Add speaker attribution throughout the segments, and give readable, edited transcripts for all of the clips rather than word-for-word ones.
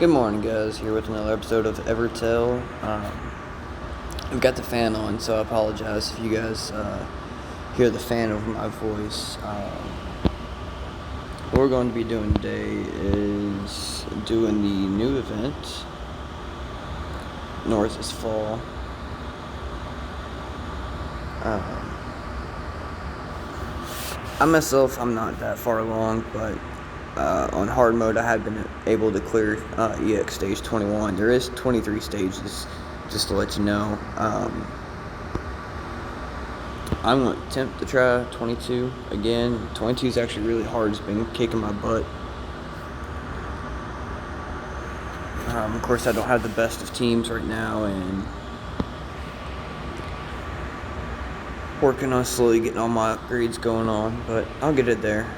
Speaker 1: Good morning, guys. Here with another episode of Evertale. We've got the fan on, so I apologize if you guys hear the fan over my voice. What we're going to be doing today is doing the new event, Norza's Fall. I myself, I'm not that far along, but on hard mode, I have been able to clear EX stage 21. There is 23 stages, just to let you know. I'm going to attempt to try 22 again. 22 is actually really hard. It's been kicking my butt. Of course, I don't have the best of teams right now, and working on slowly getting all my upgrades going on, but I'll get it there.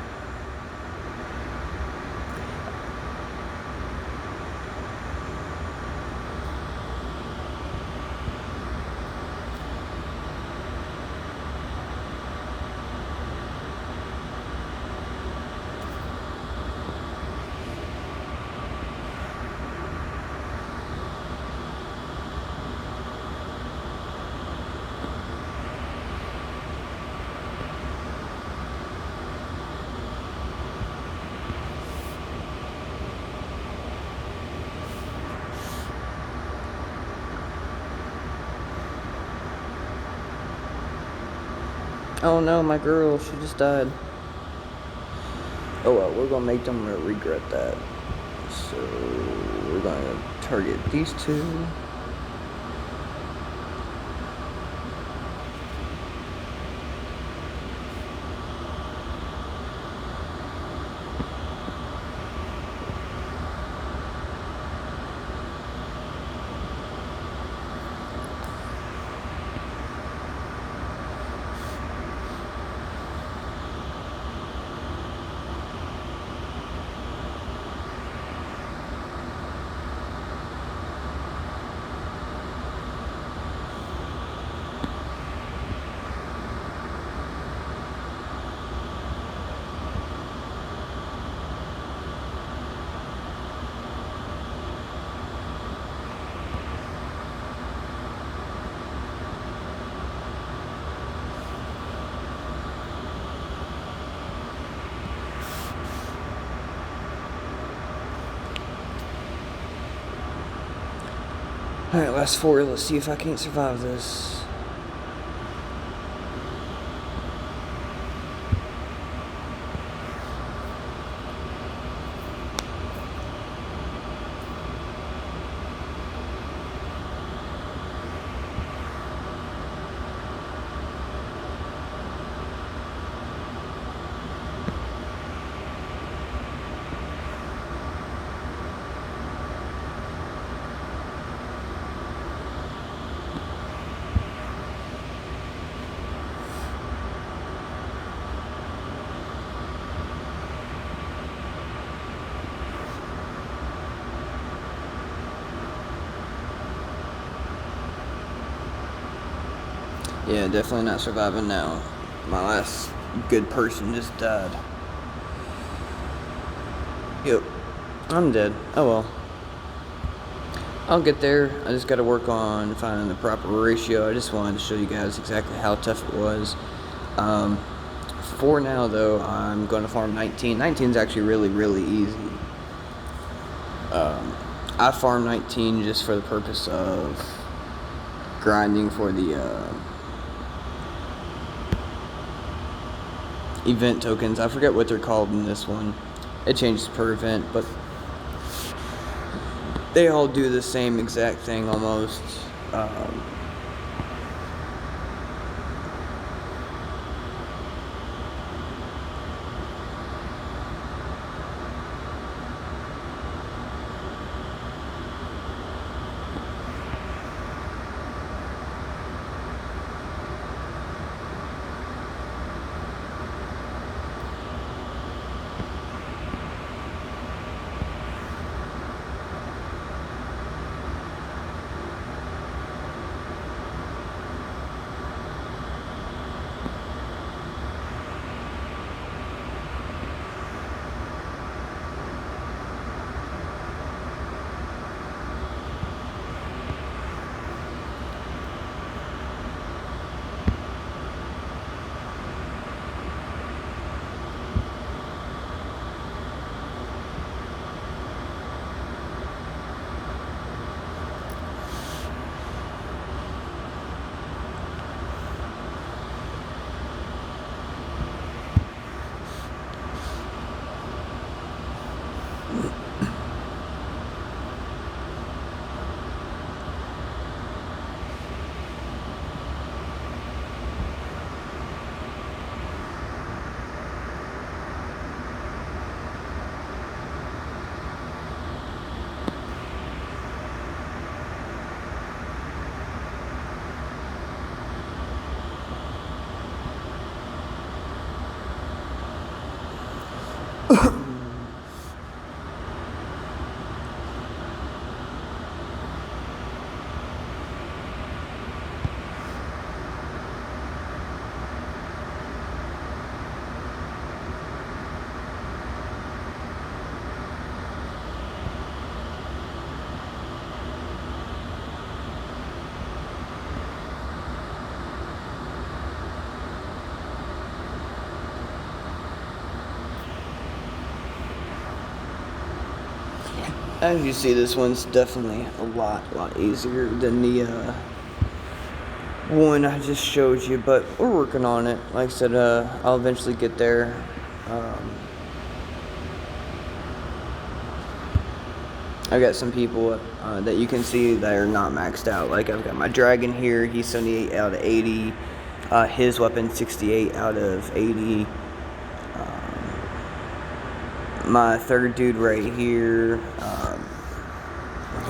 Speaker 1: Oh no, my girl, she just died. Oh well, we're gonna make them regret that. So we're gonna target these two. Alright, last four. Let's see if I can't survive this. Yeah, definitely not surviving now. My last good person just died. Yep, I'm dead. Oh well. I'll get there. I just gotta work on finding the proper ratio. I just wanted to show you guys exactly how tough it was. For now, though, I'm going to farm 19. 19 is actually really easy. I farm 19 just for the purpose of grinding for the event tokens. I forget what they're called in this one. It changes per event, but they all do the same exact thing almost. As you see, this one's definitely a lot easier than the one I just showed you, but we're working on it. Like I said, I'll eventually get there. I've got some people that you can see that are not maxed out. Like I've got my dragon here, he's 78 out of 80. His weapon 68 out of 80. My third dude right here,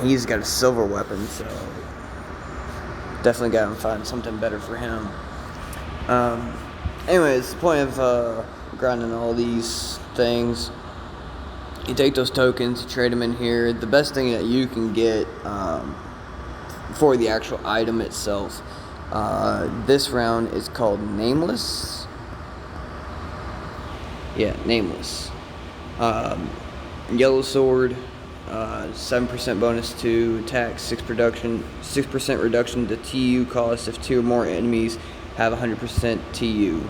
Speaker 1: he's got a silver weapon, so definitely got to find something better for him. Anyways, the point of grinding all these things, you take those tokens, you trade them in here. The best thing that you can get for the actual item itself, this round is called Nameless. Yeah, Nameless. Yellow sword, 7% bonus to attack, 6% reduction to TU cost if 2 or more enemies have 100% TU.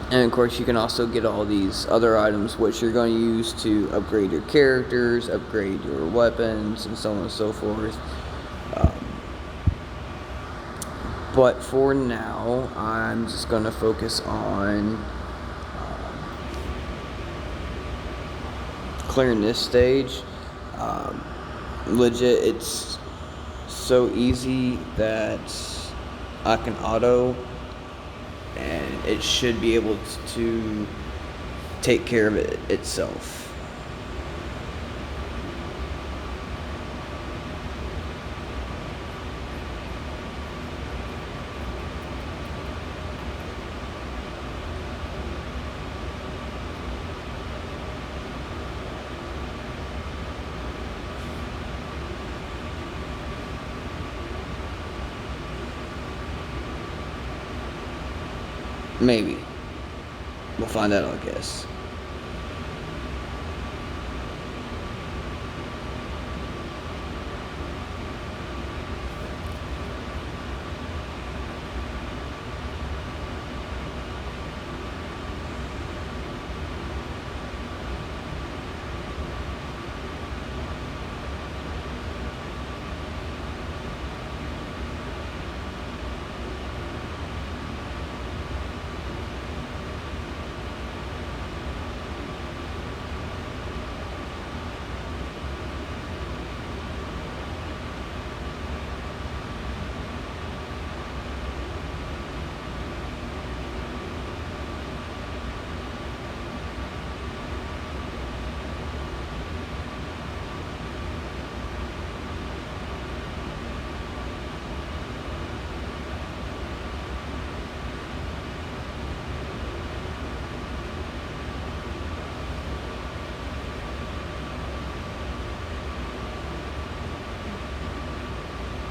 Speaker 1: And of course you can also get all these other items which you're going to use to upgrade your characters, upgrade your weapons, and so on and so forth. But for now, I'm just going to focus on clearing this stage. Legit, it's so easy that I can auto, and it should be able to take care of it itself. Maybe. We'll find out, I guess.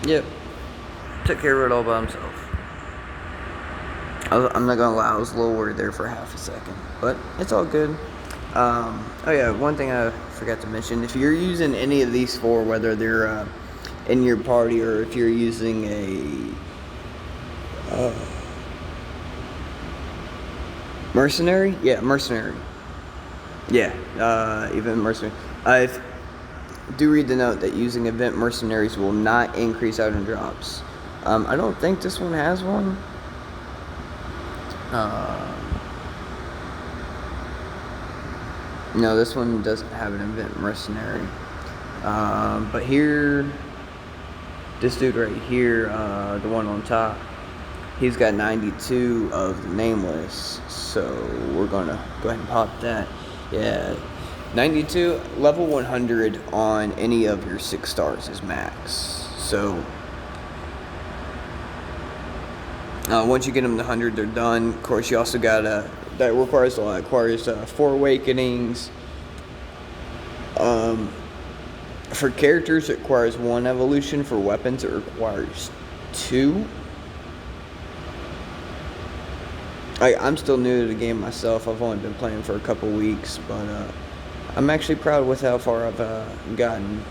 Speaker 1: Yep. Took care of it all by himself. I'm not gonna lie, I was a little worried there for half a second, but it's all good. Oh yeah, one thing I forgot to mention: if you're using any of these 4, whether they're in your party or if you're using a mercenary, even mercenary. I do read the note that using event mercenaries will not increase item drops. I don't think this one has one. No, this one doesn't have an event mercenary. But here, this dude right here, the one on top, he's got 92 of the Nameless. So we're gonna go ahead and pop that. Yeah, 92, level 100 on any of your 6 stars is max. So once you get them to 100, they're done. Of course, you also got that requires a lot. It requires 4 awakenings. For characters, it requires 1 evolution. For weapons, it requires 2. I'm still new to the game myself. I've only been playing for a couple weeks, but I'm actually proud with how far I've gotten.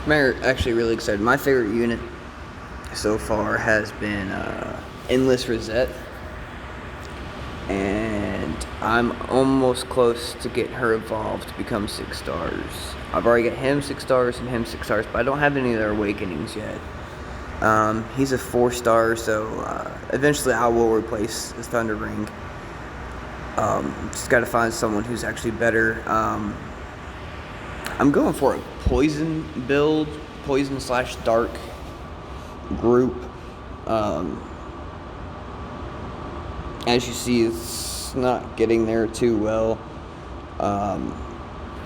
Speaker 1: I'm actually really excited. My favorite unit so far has been Endless Rosette, and I'm almost close to getting her evolved to become 6 stars. I've already got him 6 stars and him 6 stars, but I don't have any of their awakenings yet. He's a 4 star, so eventually I will replace the Thunder Ring. Just got to find someone who's actually better. I'm going for a poison build, poison/dark group. As you see, it's not getting there too well.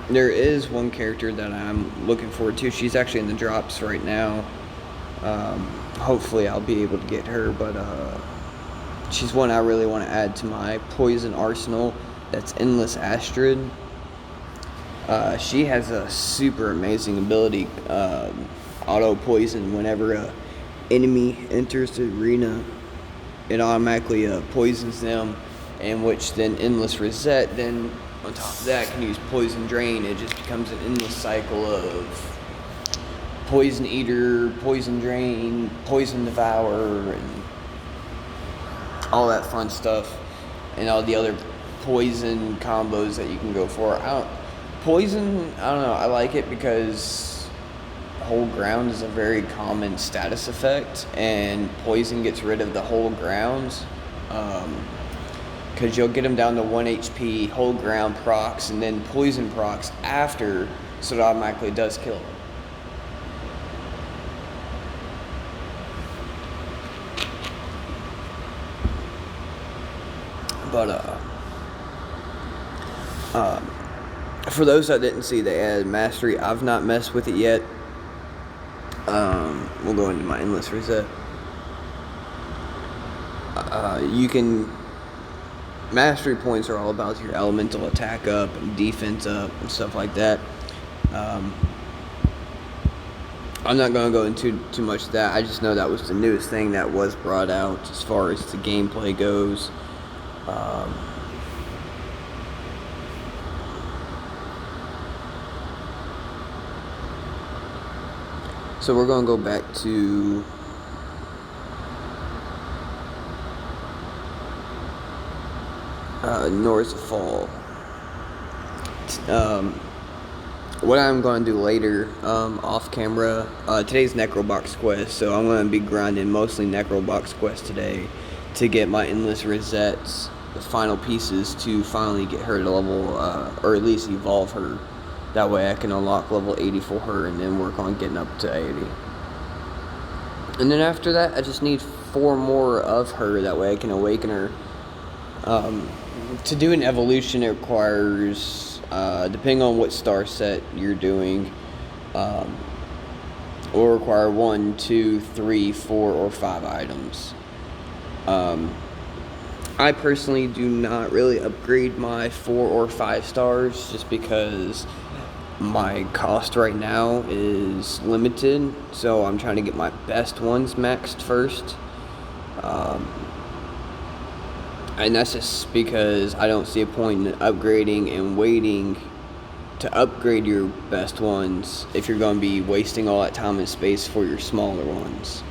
Speaker 1: There is one character that I'm looking forward to. She's actually in the drops right now. Hopefully I'll be able to get her, but she's one I really want to add to my poison arsenal. That's Endless Astrid. She has a super amazing ability, auto poison. Whenever a enemy enters the arena, it automatically poisons them, in which then Endless Rosette then on top of that can use Poison Drain. It just becomes an endless cycle of Poison Eater, Poison Drain, Poison Devour, and all that fun stuff, and all the other poison combos that you can go for. Poison, I don't know, I like it because Hold Ground is a very common status effect, and poison gets rid of the hold grounds, because you'll get them down to 1 HP, hold ground procs, and then poison procs after, so it automatically does kill them. But for those that didn't see, they added Mastery. I've not messed with it yet. We'll go into my Endless Rosette. You can... Mastery points are all about your elemental attack up and defense up and stuff like that. I'm not going to go into too much of that. I just know that was the newest thing that was brought out as far as the gameplay goes. So we're going to go back to Norza Fall. What I'm going to do later, off camera, today's Necrobox quest, so I'm going to be grinding mostly Necrobox quest today to get my Endless Rosettes, the final pieces, to finally get her to level, or at least evolve her. That way I can unlock level 80 for her and then work on getting up to 80. And then after that, I just need 4 more of her, that way I can awaken her. To do an evolution, it requires, depending on what star set you're doing, will require 1, 2, 3, 4, or 5 items. I personally do not really upgrade my 4 or 5 stars just because my cost right now is limited, so I'm trying to get my best ones maxed first. And that's just because I don't see a point in upgrading and waiting to upgrade your best ones if you're going to be wasting all that time and space for your smaller ones.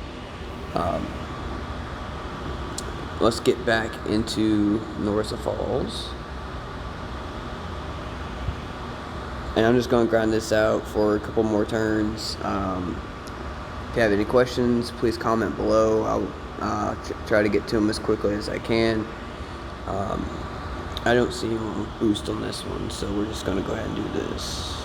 Speaker 1: Let's get back into Norza Falls. And I'm just going to grind this out for a couple more turns. If you have any questions, please comment below. I'll try to get to them as quickly as I can. I don't see a boost on this one, so we're just going to go ahead and do this.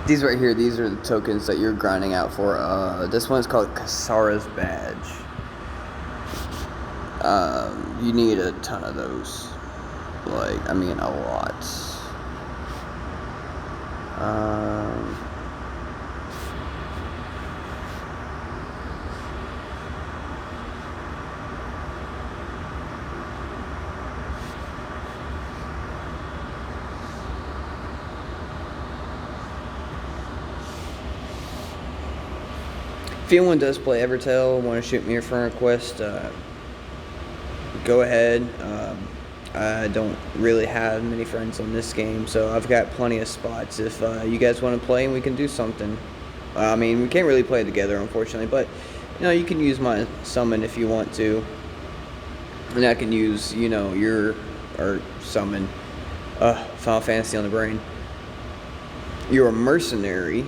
Speaker 1: These right here, these are the tokens that you're grinding out for. This one's called Kasara's Badge. You need a ton of those. Like, I mean, a lot. If anyone does play Evertale, want to shoot me a friend request, go ahead. I don't really have many friends on this game, so I've got plenty of spots. If you guys want to play, and we can do something. I mean, we can't really play together, unfortunately, but you can use my summon if you want to, and I can use your summon. Final Fantasy on the brain. You're a mercenary.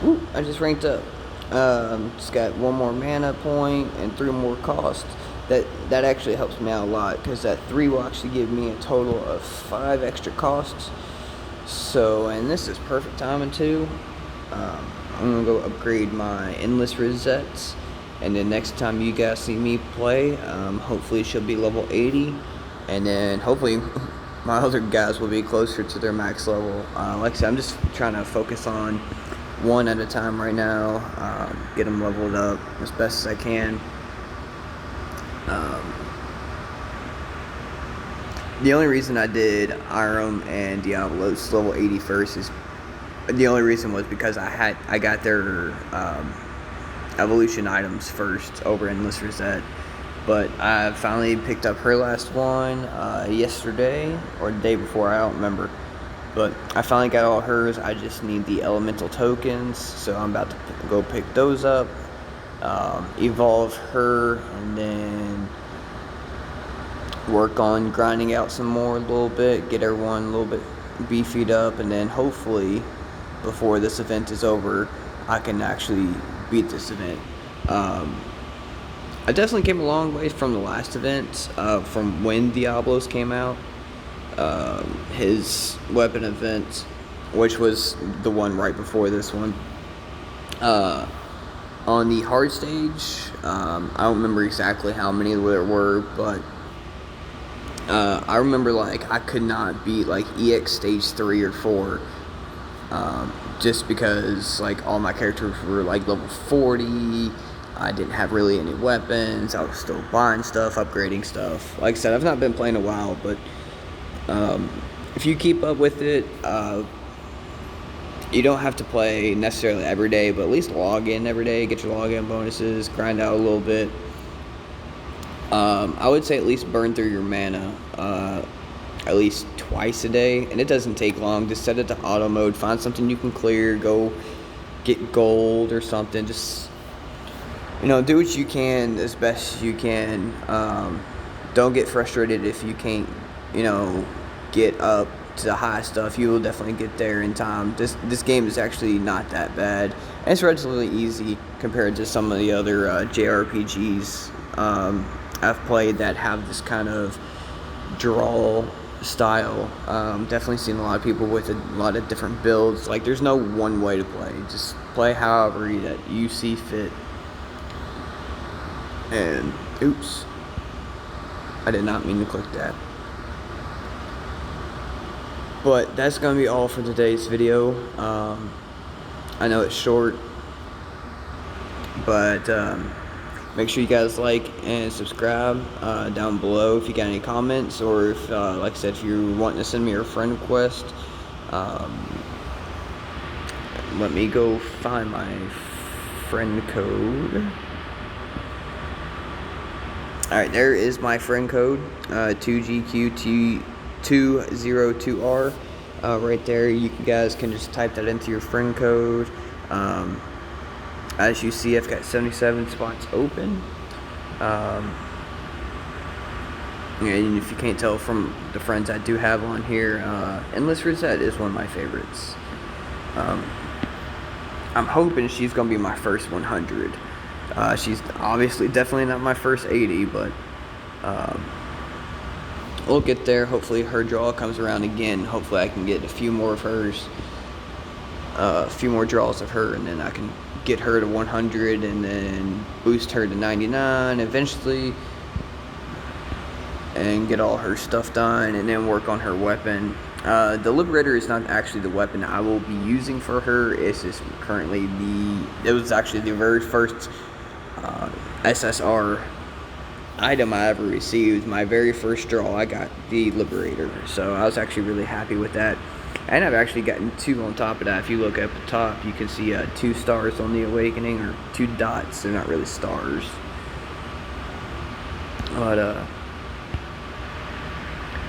Speaker 1: Ooh, I just ranked up. Just got one more mana point and 3 more costs. That actually helps me out a lot, because that 3 will actually give me a total of 5 extra costs. So, and this is perfect timing too. I'm gonna go upgrade my endless resets, and then next time you guys see me play, hopefully she'll be level 80, and then hopefully my other guys will be closer to their max level. Like I said, I'm just trying to focus on one at a time right now, get them leveled up as best as I can. The only reason I did Irem and Diablos level 80 first is the only reason was because I got their evolution items first over Endless Reset. But I finally picked up her last one yesterday or the day before, I don't remember. But I finally got all hers. I just need the elemental tokens, so I'm about to go pick those up, evolve her, and then work on grinding out some more a little bit, get everyone a little bit beefied up, and then hopefully before this event is over, I can actually beat this event. I definitely came a long way from the last event, from when Diablos came out. His weapon event, which was the one right before this one. On the hard stage, I don't remember exactly how many there were, but I remember like I could not beat like EX stage 3 or 4, just because like all my characters were like level 40. I didn't have really any weapons. I was still buying stuff, upgrading stuff. Like I said, I've not been playing a while, but if you keep up with it, you don't have to play necessarily every day, but at least log in every day, get your login bonuses, grind out a little bit. I would say at least burn through your mana at least twice a day, and it doesn't take long. Just set it to auto mode, find something you can clear, go get gold or something. Just do what you can as best as you can. Don't get frustrated if you can't get up to the high stuff, you will definitely get there in time. This game is actually not that bad, and it's relatively easy compared to some of the other JRPGs I've played that have this kind of draw style. Definitely seen a lot of people with a lot of different builds. Like, there's no one way to play. Just play however that you see fit. And oops, I did not mean to click that. But that's gonna be all for today's video. I know it's short, but make sure you guys like and subscribe down below if you got any comments, or if, like I said, if you're wanting to send me a friend request. Let me go find my friend code. Alright, there is my friend code, 2GQT202R. Right there, you guys can just type that into your friend code. As you see, I've got 77 spots open. And if you can't tell from the friends I do have on here, Endless Rosette is one of my favorites. I'm hoping she's going to be my first 100. She's obviously definitely not my first 80, but we'll get there. Hopefully her draw comes around again. Hopefully I can get a few more of hers, a few more draws of her, and then I can get her to 100 and then boost her to 99 eventually, and get all her stuff done, and then work on her weapon. The Liberator is not actually the weapon I will be using for her. It's just currently it was actually the very first SSR item I ever received. My very first draw, I got the Liberator, so I was actually really happy with that. And I've actually gotten 2 on top of that. If you look at the top, you can see 2 stars on the Awakening, or 2 dots. They're not really stars. But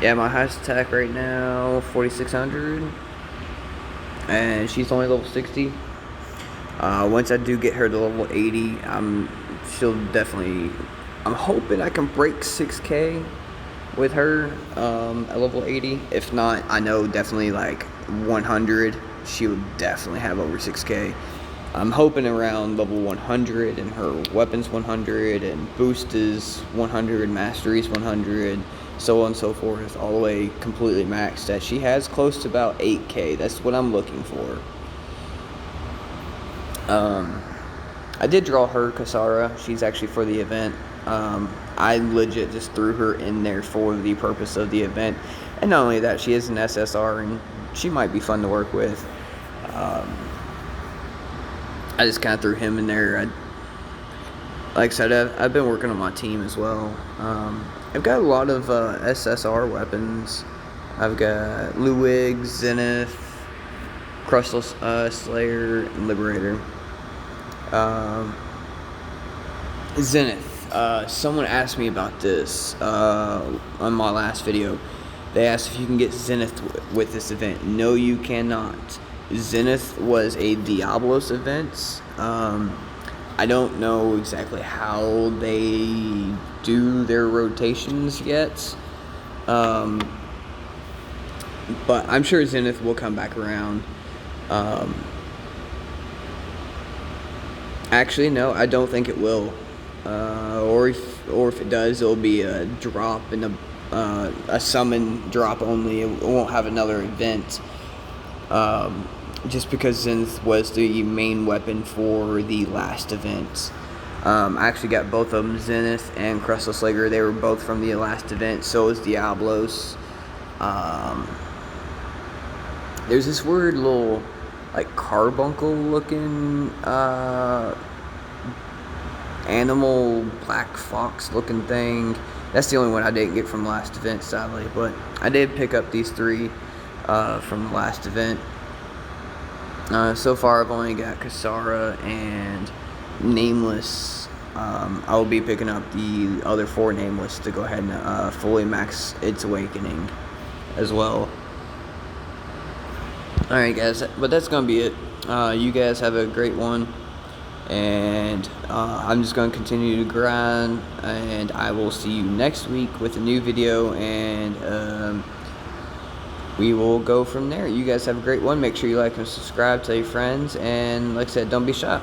Speaker 1: yeah, my highest attack right now, 4,600, and she's only level 60. Once I do get her to level 80, I'm hoping I can break 6K with her at level 80. If not, I know definitely like 100, she would definitely have over 6K. I'm hoping around level 100, and her weapon's 100, and boost is 100, mastery's 100, so on and so forth, all the way completely maxed. That she has close to about 8K. That's what I'm looking for. I did draw her Kasara. She's actually for the event. I legit just threw her in there for the purpose of the event. And not only that, she is an SSR, and she might be fun to work with. I just kind of threw him in there. Like I said, I've been working on my team as well. I've got a lot of SSR weapons. I've got Luig, Zenith, Crustal Slayer, and Liberator. Zenith. Someone asked me about this on my last video. They asked if you can get Zenith with this event. No, you cannot. Zenith was a Diablos event. I don't know exactly how they do their rotations yet, but I'm sure Zenith will come back around. Actually, no, I don't think it will. Or if it does, it'll be a drop and a summon drop only. It won't have another event. Just because Zenith was the main weapon for the last event. I actually got both of them, Zenith and Crustal Slayer. They were both from the last event. So was Diablos. There's this weird little, like, carbuncle looking animal, black fox looking thing. That's the only one I didn't get from last event, sadly. But I did pick up these 3 from the last event. So far, I've only got Kasara and Nameless. I will be picking up the other 4 Nameless to go ahead and fully max its Awakening as well. Alright, guys, but that's going to be it. You guys have a great one. And I'm just going to continue to grind. And I will see you next week with a new video. And we will go from there. You guys have a great one. Make sure you like and subscribe, tell your friends, and like I said, don't be shy.